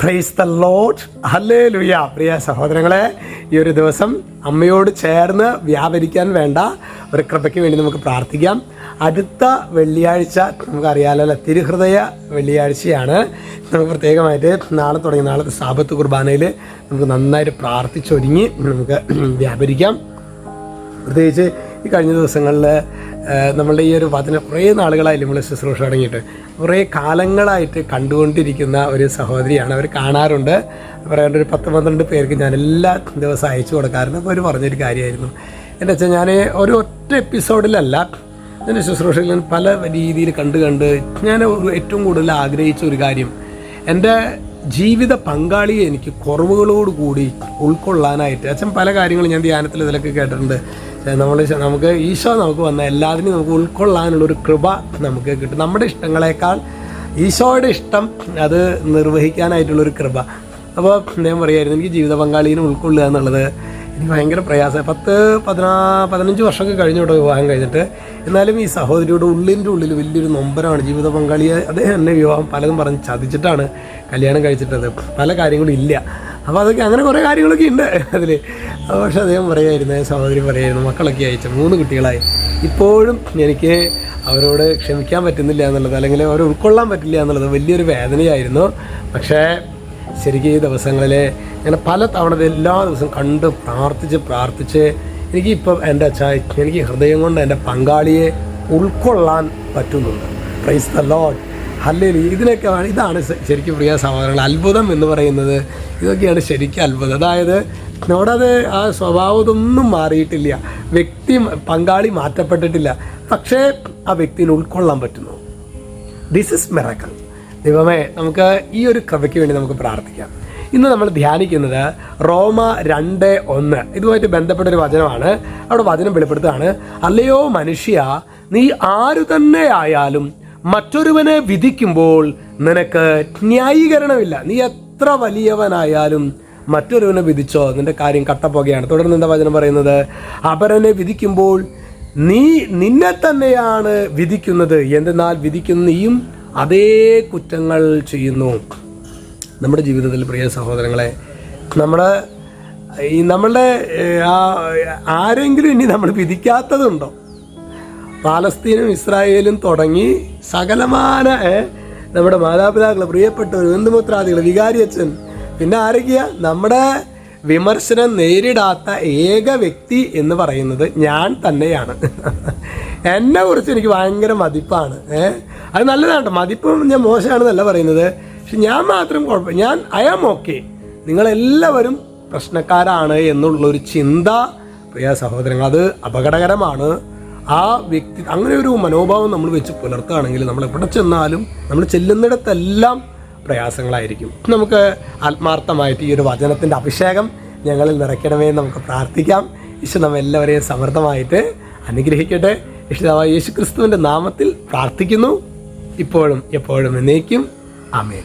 Price the Lord, hallelujah. പ്രിയ സഹോദരങ്ങളെ, ഈ ഒരു ദിവസം അമ്മയോട് ചേർന്ന് വ്യാപരിക്കാൻ വേണ്ട ഒരു കൃപയ്ക്ക് വേണ്ടി നമുക്ക് പ്രാർത്ഥിക്കാം. അടുത്ത വെള്ളിയാഴ്ച നമുക്കറിയാമല്ലോ, തിരുഹൃദയ വെള്ളിയാഴ്ചയാണ്. നമുക്ക് പ്രത്യേകമായിട്ട് നാളത്തെ സാബത്ത് കുർബാനയിൽ നമുക്ക് നന്നായിട്ട് പ്രാർത്ഥിച്ചൊരുങ്ങി നമുക്ക് വ്യാപരിക്കാം. പ്രത്യേകിച്ച് ഈ കഴിഞ്ഞ ദിവസങ്ങളിൽ നമ്മളുടെ ഈ ഒരു വചനം കുറേ നാളുകളായി നമ്മൾ ശുശ്രൂഷ തുടങ്ങിയിട്ട് കുറേ കാലങ്ങളായിട്ട് കണ്ടുകൊണ്ടിരിക്കുന്ന ഒരു സഹോദരിയാണ്. അവർ കാണാറുണ്ട്. പറയാണ്ട് ഒരു 10-12 പേർക്ക് ഞാൻ എല്ലാ ദിവസവും അയച്ചു കൊടുക്കാറുണ്ട്. അപ്പോൾ അവർ പറഞ്ഞൊരു കാര്യമായിരുന്നു, എൻ്റെ അച്ഛൻ ഞാൻ ഒറ്റ എപ്പിസോഡിലല്ല എൻ്റെ ശുശ്രൂഷയിൽ ഞാൻ പല രീതിയിൽ കണ്ട് ഞാൻ ഏറ്റവും കൂടുതൽ ആഗ്രഹിച്ച ഒരു കാര്യം, എൻ്റെ ജീവിത പങ്കാളിയെ എനിക്ക് കുറവുകളോടുകൂടി ഉൾക്കൊള്ളാനായിട്ട്. അച്ഛൻ പല കാര്യങ്ങളും ഞാൻ ധ്യാനത്തിൽ ഇതിലൊക്കെ കേട്ടിട്ടുണ്ട്. നമുക്ക് ഈശോ നമുക്ക് വന്ന എല്ലാത്തിനും നമുക്ക് ഉൾക്കൊള്ളാനുള്ളൊരു കൃപ നമുക്ക് കിട്ടും. നമ്മുടെ ഇഷ്ടങ്ങളെക്കാൾ ഈശോയുടെ ഇഷ്ടം അത് നിർവഹിക്കാനായിട്ടുള്ളൊരു കൃപ. അപ്പോൾ ഞാൻ പറയായിരുന്നു, എനിക്ക് ജീവിത പങ്കാളിയെ ഉൾക്കൊള്ളുക എന്നുള്ളത് എനിക്ക് ഭയങ്കര പ്രയാസം. 10-15 വർഷമൊക്കെ കഴിഞ്ഞോട്ടോ വിവാഹം കഴിഞ്ഞിട്ട്. എന്നാലും ഈ സഹോദരിയുടെ ഉള്ളിൻ്റെ ഉള്ളിൽ വലിയൊരു നൊമ്പരമാണ്. ജീവിത പങ്കാളിയെ അദ്ദേഹം എന്നെ വിവാഹം പലതും പറഞ്ഞ് ചതിച്ചിട്ടാണ് കല്യാണം കഴിച്ചിട്ടത്. പല കാര്യങ്ങളും ഇല്ല. അപ്പോൾ അതൊക്കെ അങ്ങനെ കുറേ കാര്യങ്ങളൊക്കെ ഉണ്ട് അതിൽ. പക്ഷെ അദ്ദേഹം പറയായിരുന്നു, സഹോദരി പറയായിരുന്നു, മക്കളൊക്കെ അയച്ചു 3 കുട്ടികളായി. ഇപ്പോഴും എനിക്ക് അവരോട് ക്ഷമിക്കാൻ പറ്റുന്നില്ല എന്നുള്ളത്, അല്ലെങ്കിൽ അവരെ ഉൾക്കൊള്ളാൻ പറ്റില്ല എന്നുള്ളത് വലിയൊരു വേദനയായിരുന്നു. പക്ഷേ ശരിക്കും ഈ ദിവസങ്ങളിൽ ഞാൻ പല തവണ എല്ലാ ദിവസവും കണ്ട് പ്രാർത്ഥിച്ച് എനിക്കിപ്പം എൻ്റെ എനിക്ക് ഹൃദയം കൊണ്ട് എൻ്റെ പങ്കാളിയെ ഉൾക്കൊള്ളാൻ പറ്റുന്നുണ്ട്. Price the Lord, hallelujah. ഇതാണ് ശരിക്കും പ്രിയ സഹോദരങ്ങൾ അത്ഭുതം എന്ന് പറയുന്നത്. ഇതൊക്കെയാണ് ശരിക്കും അത്ഭുതം. അതായത് നോടത് ആ സ്വഭാവമൊന്നും മാറിയിട്ടില്ല, പങ്കാളി മാറ്റപ്പെട്ടിട്ടില്ല, പക്ഷേ ആ വ്യക്തിനെ ഉൾക്കൊള്ളാൻ പറ്റുന്നു. This is miracle. ദൈവമേ, നമുക്ക് ഈ ഒരു കൃപയ്ക്ക് വേണ്ടി നമുക്ക് പ്രാർത്ഥിക്കാം. ഇന്ന് നമ്മൾ ധ്യാനിക്കുന്നത് റോമ 2:1 ഇതുമായിട്ട് ബന്ധപ്പെട്ടൊരു വചനമാണ്. അവിടെ വചനം വെളിപ്പെടുത്തുകയാണ്, അല്ലയോ മനുഷ്യ, നീ ആരു തന്നെ ആയാലും മറ്റൊരുവനെ വിധിക്കുമ്പോൾ നിനക്ക് ന്യായീകരണമില്ല. നീ എത്ര വലിയവനായാലും മറ്റൊരുവനെ വിധിച്ചോ, നിന്റെ കാര്യം കട്ടപ്പോകയാണ്. തുടർന്ന് എന്താ വചനം പറയുന്നത്? അപരനെ വിധിക്കുമ്പോൾ നീ നിന്നെ തന്നെയാണ് വിധിക്കുന്നത്, എന്തെന്നാൽ വിധിക്കുന്ന നീയും അതേ കുറ്റങ്ങൾ ചെയ്യുന്നു. നമ്മുടെ ജീവിതത്തിൽ പ്രിയ സഹോദരങ്ങളെ, നമ്മളുടെ ആരെങ്കിലും ഇനി നമ്മൾ വിധിക്കാത്തതുണ്ടോ? പാലസ്തീനും ഇസ്രായേലും തുടങ്ങി സകലമാന നമ്മുടെ മാതാപിതാക്കൾ, പ്രിയപ്പെട്ടവർ, ബന്ധുമിത്രാദികൾ, വികാരിയച്ഛൻ, പിന്നെ ആരൊക്കെയാ? നമ്മുടെ വിമർശനം നേരിടാത്ത ഏക വ്യക്തി എന്ന് പറയുന്നത് ഞാൻ തന്നെയാണ്. എന്നെ കുറിച്ച് എനിക്ക് ഭയങ്കര മതിപ്പാണ്. അത് നല്ലതാണ്, മതിപ്പും ഞാൻ മോശമാണെന്നല്ല പറയുന്നത്. പക്ഷെ ഞാൻ മാത്രം കുഴപ്പമില്ല, ഐ ആം ഓക്കെ, നിങ്ങളെല്ലാവരും പ്രശ്നക്കാരാണ് എന്നുള്ളൊരു ചിന്ത പ്രിയ സഹോദരങ്ങൾ, അത് അപകടകരമാണ്. ആ വ്യക്തി അങ്ങനെ ഒരു മനോഭാവം നമ്മൾ വെച്ച് പുലർത്തുകയാണെങ്കിൽ നമ്മൾ എവിടെ ചെന്നാലും നമ്മൾ ചെല്ലുന്നിടത്തെല്ലാം പ്രയാസങ്ങളായിരിക്കും. നമുക്ക് ആത്മാർത്ഥമായിട്ട് ഈ ഒരു വചനത്തിൻ്റെ അഭിഷേകം ഞങ്ങളിൽ നിറയ്ക്കണമേ നമുക്ക് പ്രാർത്ഥിക്കാം. ഈശോ നമ്മെല്ലാവരെയും സമൃദ്ധമായിട്ട് അനുഗ്രഹിക്കട്ടെ. ഈശോയായ യേശുക്രിസ്തുവിൻ്റെ നാമത്തിൽ പ്രാർത്ഥിക്കുന്നു, ഇപ്പോഴും എപ്പോഴും എന്നേക്കും. ആമേൻ.